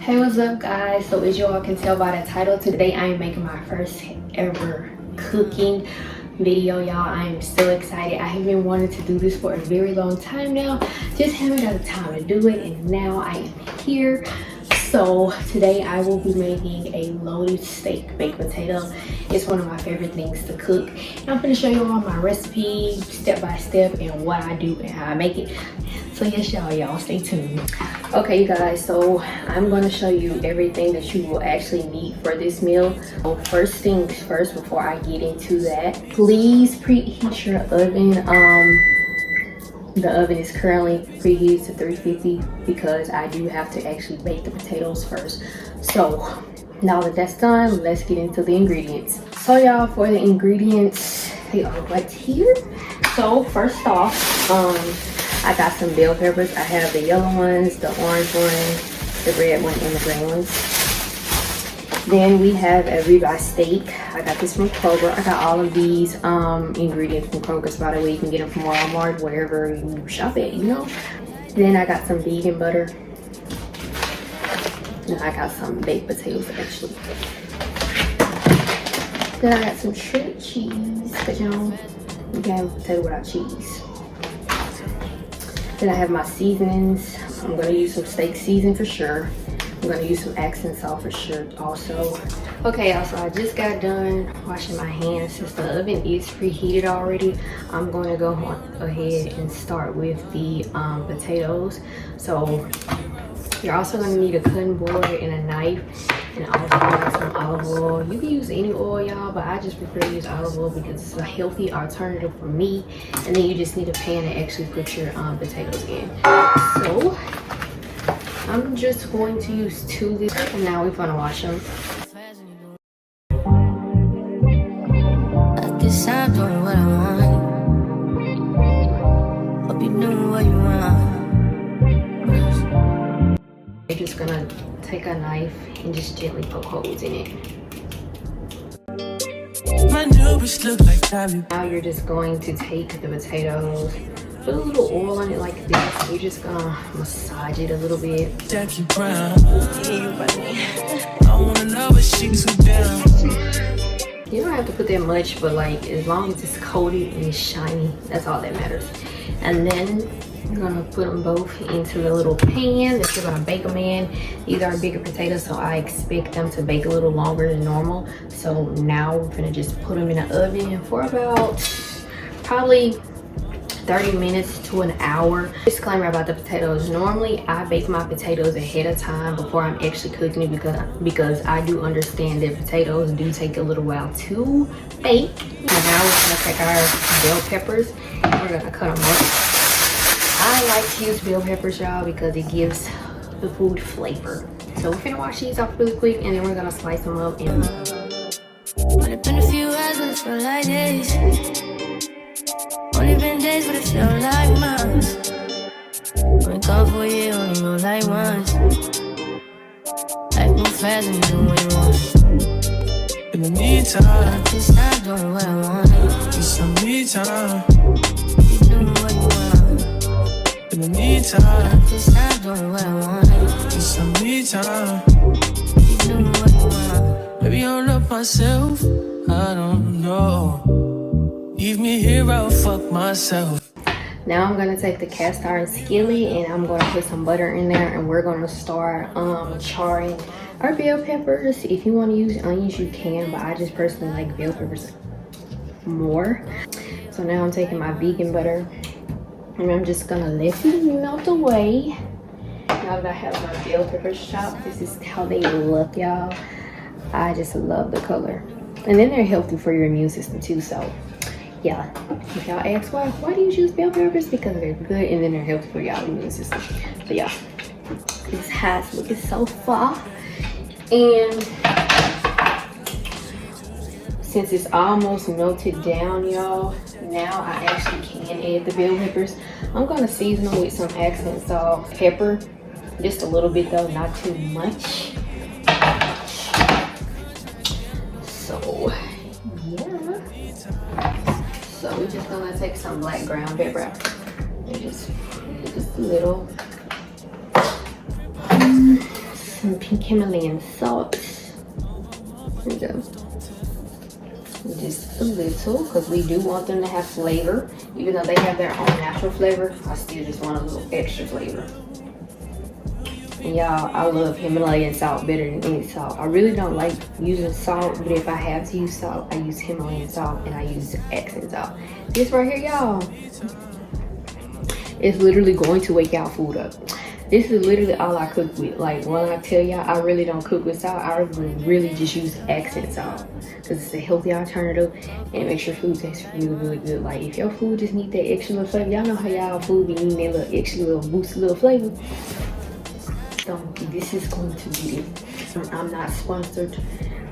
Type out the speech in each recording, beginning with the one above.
Hey, what's up guys? So as you all can tell by the title, today I am making my first ever cooking video, y'all. I am so excited. I have been wanting to do this for a very long time now, just haven't got the time to do it, and now I am here. So today I will be making a loaded steak baked potato. It's one of my favorite things to cook, and I'm going to show you all my recipe step by step and what I do and how I make it. So yes, y'all stay tuned. Okay, you guys, so I'm going to show you everything that you will actually need for this meal. So first things first, before I get into that, please preheat your oven. The oven is currently preheated to 350 because I do have to actually bake the potatoes first. So now that that's done, let's get into the ingredients. So y'all, for the ingredients, they are right here. So first off, I got some bell peppers. I have the yellow ones, the orange one, the red one, and the green ones. Then we have a ribeye steak. I got this from Kroger. I got all of these ingredients from Kroger's, by the way. You can get them from Walmart, wherever you shop at, you know. Then I got some vegan butter. And I got some baked potatoes, actually. Then I got some shredded cheese, because you know, you can't have a potato without cheese. Then I have my seasonings. I'm going to use some steak seasoning for sure. I'm going to use some accent salt for sure also. Okay, y'all, so I just got done washing my hands. Since the oven is preheated already, I'm going to go ahead and start with the potatoes. So you're also going to need a cutting board and a knife, and also like some olive oil. You can use any oil, y'all, but I just prefer to use olive oil because it's a healthy alternative for me. And then you just need a pan to actually put your potatoes in. So I'm just going to use 2 of these, and now we're gonna wash them. I guess I'm doing what I want. Hope you're doing what you want. You're just gonna take a knife and just gently poke holes in it. My neighbors look like now you're just going to take the potatoes, put a little oil on it like this. You're just gonna massage it a little bit. Jackie Brown. I wanna know if she's so down. You don't have to put that much, but like as long as it's coated and it's shiny, that's all that matters. And then you're gonna put them both into the little pan that you're gonna bake them in. These are bigger potatoes, so I expect them to bake a little longer than normal. So now we're gonna just put them in the oven for about probably 30 minutes to an hour. Disclaimer about the potatoes. Normally I bake my potatoes ahead of time before I'm actually cooking it because I do understand that potatoes do take a little while to bake. Now we're gonna take our bell peppers and we're gonna cut them up. I like to use bell peppers, y'all, because it gives the food flavor. So we're gonna wash these off really quick and then we're gonna slice them up. And but it's been a few hours, but it feel like days. Only been days, but it feel like months. Only gone for a year, only know like once. Life move fast and you do what you want. In the meantime, I just not doing what I want. It's some me time. You doing what you want. In the meantime, I just not doing what I want. It's some me time. You doing what you want. Maybe I'll love myself. I don't know. Leave me here, I'll fuck myself. Now I'm gonna take the cast iron skillet and I'm gonna put some butter in there, and we're gonna start charring our bell peppers. If you want to use onions, you can, but I just personally like bell peppers more. So now I'm taking my vegan butter and I'm just gonna let it melt away. Now that I have my bell peppers chopped, this is how they look, y'all. I just love the color, and then they're healthy for your immune system too. So yeah, if y'all ask why do you choose bell peppers, because they're good and then they're healthy for y'all immune system. So yeah, this has looking so far. And since it's almost melted down, y'all, now I actually can add the bell peppers. I'm gonna season them with some accent salt, pepper, just a little bit though, not too much. So yeah. So we're just gonna take some black ground pepper and just a little. some pink Himalayan salt. There we go. Just a little, because we do want them to have flavor. Even though they have their own natural flavor, I still just want a little extra flavor. And y'all, I love Himalayan salt better than any salt. I really don't like using salt, but if I have to use salt, I use Himalayan salt and I use accent salt. This right here, y'all, it's literally going to wake y'all food up. This is literally all I cook with. Like, when I tell y'all I really don't cook with salt, I really just use accent salt, because it's a healthy alternative and it makes your food taste really good. Like, if your food just need that extra little flavor, y'all know how y'all food be needing that little extra little boost, little flavor. So this is going to be it. I'm not sponsored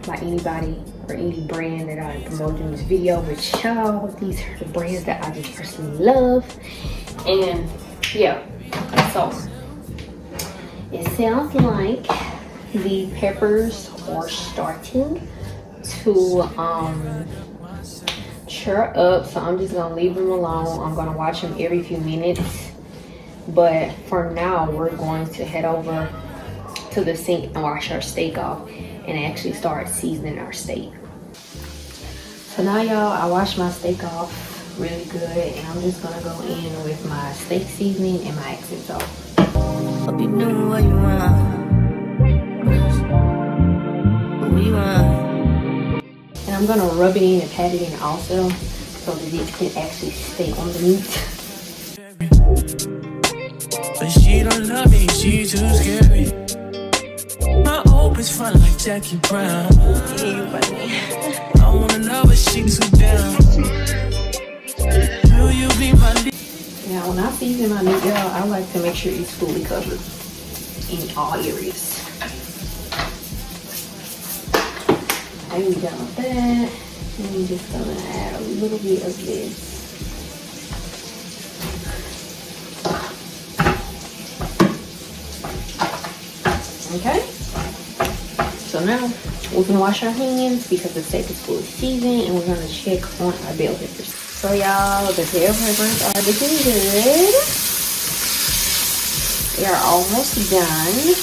by anybody or any brand that I promote in this video, but y'all, these are the brands that I just personally love. And yeah, so it sounds like the peppers are starting to chur up, so I'm just gonna leave them alone. I'm gonna watch them every few minutes, but for now we're going to head over to the sink and wash our steak off and actually start seasoning our steak. So now, y'all, I washed my steak off really good, and I'm just gonna go in with my steak seasoning and my accent salt. Hope you know what you want. What you want. And I'm gonna rub it in and pat it in also, so that it can actually stay on the meat. But she don't love me, she too scary. My hope is fun like Jackie Brown. Yeah, you funny. I wanna know but she too down. Will you be my lead? Now, when I season my meat, y'all, I like to make sure it's fully covered in all areas. Okay, we done with that. And I'm just gonna add a little bit of this. Okay, so now we're gonna wash our hands because the steak is fully seasoned, and we're gonna check on our bell peppers. So y'all, the bell peppers are looking good. They are almost done.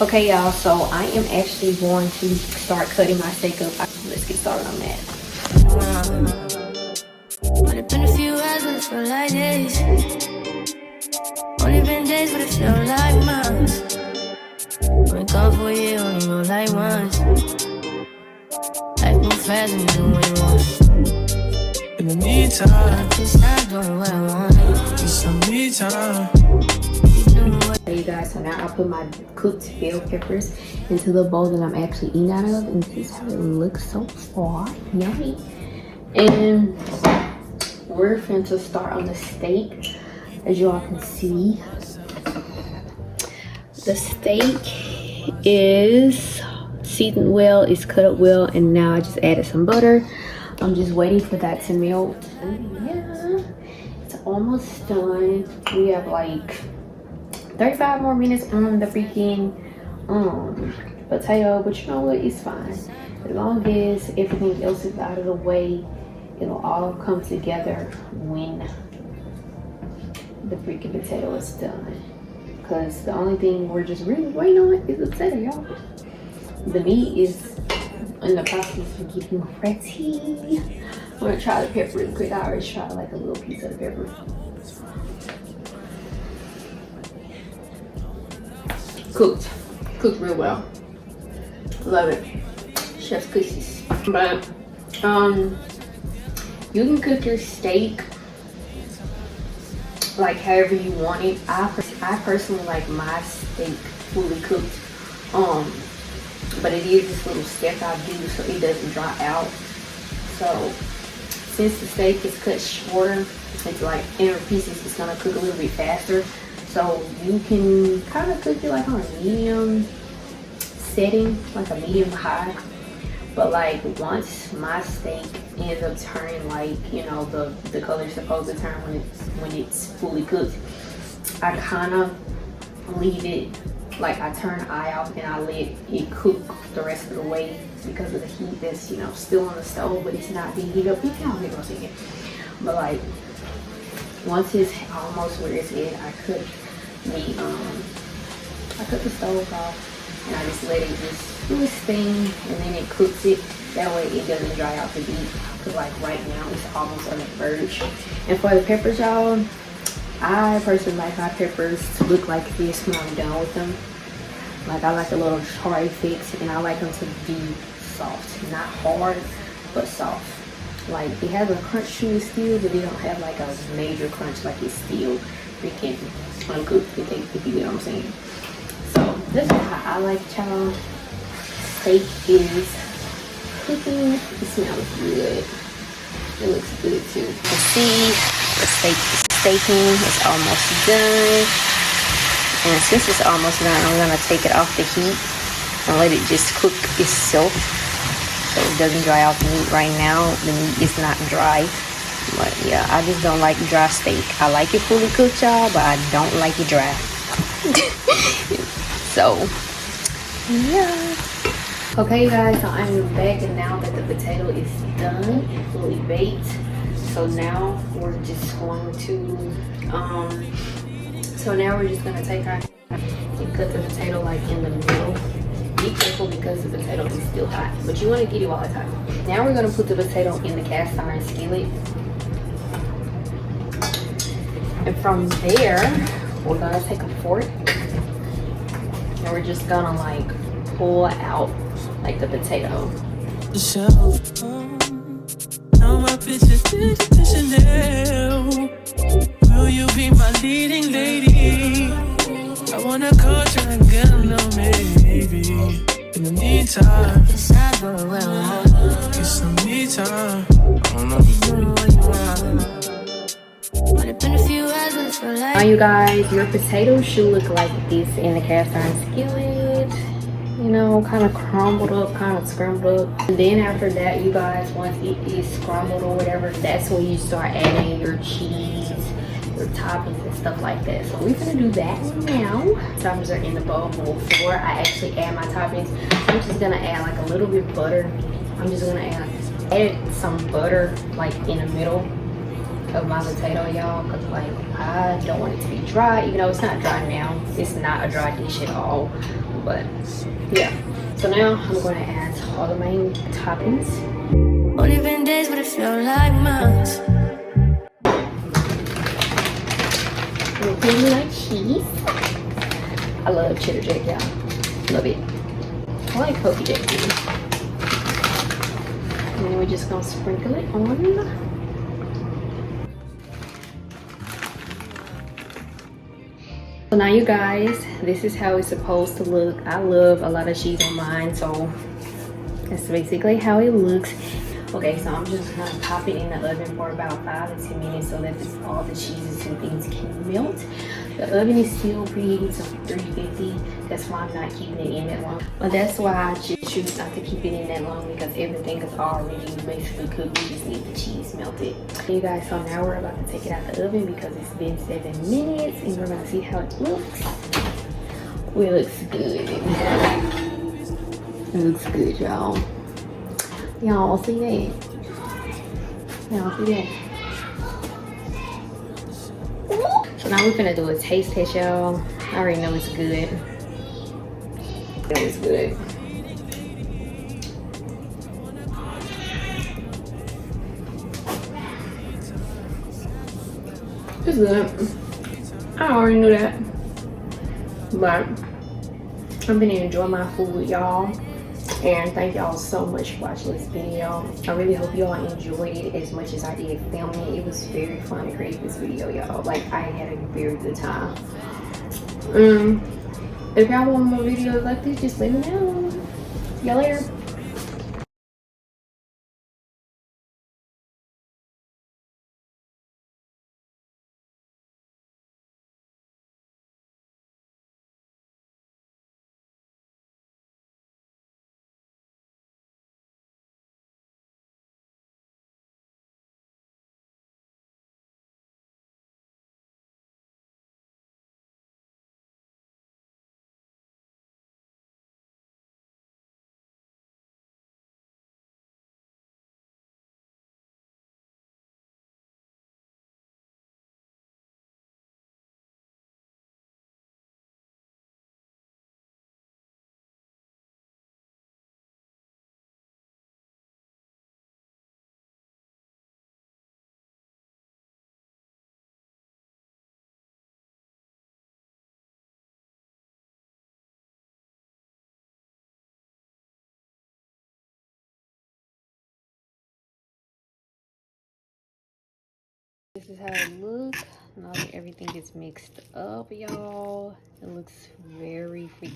Okay, y'all, so I am actually going to start cutting my steak up. Let's get started on that. Only been a few hours, but it feel like days. Only been days, but it feel like months. Wake up for you, only know like once. Life move fast and you do what you want. In the meantime, I can stop doing what I want. it's some me time. Hey you guys, so now I put my cooked bell peppers into the bowl that I'm actually eating out of, and this is how it looks so far. Yummy. And we're finna start on the steak. As you all can see, the steak is seasoned well, it's cut up well, and now I just added some butter. I'm just waiting for that to melt. And yeah, it's almost done. We have like 35 more minutes on the freaking potato, but you know what, it's fine. As long as everything else is out of the way, it'll all come together when the freaking potato is done. Because the only thing we're just really waiting on is the potato, y'all. The meat is in the process of getting ready. I'm gonna try the pepper real quick. I already tried like a little piece of the pepper. Cooked real well. Love it. Chef's kisses. But you can cook your steak like however you want it. I personally like my steak fully cooked. But it is this little step I do so it doesn't dry out. So since the steak is cut shorter into like inner pieces, it's gonna cook a little bit faster. So you can kind of cook it like on a medium setting, like a medium high. But like once my steak ends up turning like, you know, the color it's supposed to turn when it's fully cooked, I kind of leave it, like I turn the eye off and I let it cook the rest of the way because of the heat that's, you know, still on the stove, but it's not being heated up. You can't get what's in it. But like once it's almost where it's at, I cut the stove off and I just let it just do its thing, and then it cooks it. That way it doesn't dry out the beef. Cause like right now it's almost on the verge. And for the peppers, y'all, I personally like my peppers to look like this when I'm done with them. Like I like a little charry fix, and I like them to be soft, not hard, but soft. Like it has a crunch to it still, but they don't have like a major crunch. Like it's still freaking uncooked, if you get what I'm saying. So this is how I like child. Steak is cooking. It smells good. It looks good too. You see, the steak is staking. It's almost done. And since it's almost done, I'm gonna take it off the heat and let it just cook itself, so it doesn't dry out the meat. Right now, the meat is not dry. But yeah, I just don't like dry steak. I like it fully cooked, y'all, but I don't like it dry. So, yeah. Okay, you guys, so I'm back, and now that the potato is done and fully baked, so now we're just going to, take our and cut the potato like in the middle. Be careful because the potato is still hot, but you want to get it while it's hot. Now we're going to put the potato in the cast iron skillet. And from there, we're going to take a fork, and we're just going to like pull out like the potato. Now my bitch is Chanel. Will you be my leading lady? I wanna call you and get a little maybe. In the meantime, It's not going well. get some me time. I don't know if you What you want? But it's been a few hours and it's for Now like. you guys, your potato should look like this in the cast iron skillet. You know, kind of crumbled up, kind of scrambled up. And then after that, you guys, once it is scrambled or whatever, that's when you start adding your cheese, your toppings and stuff like that. So we're gonna do that now. Toppings are in the bowl. Before I actually add my toppings, I'm just gonna add like a little bit of butter. I'm just gonna add some butter like in the middle of my potato, y'all, because like I don't want it to be dry, even though it's not dry now. It's not a dry dish at all, but yeah. So now I'm going to add all the main toppings. Only been days, but it felt like months. We're putting like cheese. I love cheddar jack, y'all. Love it. I like Kobe jack too. And then we're just gonna sprinkle it on. So now you guys, this is how it's supposed to look. I love a lot of cheese on mine, so that's basically how it looks. Okay, so I'm just gonna pop it in the oven for about 5 to 10 minutes so that all the cheeses and things can melt. The oven is still preheated to 350. That's why I'm not keeping it in that long. But that's why I just choose not to keep it in that long, because everything is already basically cooked. We just need the cheese melted. You guys, so now we're about to take it out the oven because it's been 7 minutes, and we're gonna see how it looks. Oh, it looks good. It looks good, y'all. Y'all see that? Y'all see that? So now we're gonna do a taste test, y'all. I already know it's good. It was good. It's good. I already knew that. But I'm gonna enjoy my food, y'all. And thank y'all so much for watching this video. I really hope y'all enjoyed it as much as I did filming it. It was very fun to create this video, y'all. Like, I had a very good time. If y'all want more videos like this, just let me know. See y'all later. This is how it looks now that everything gets mixed up, y'all. It looks very freaking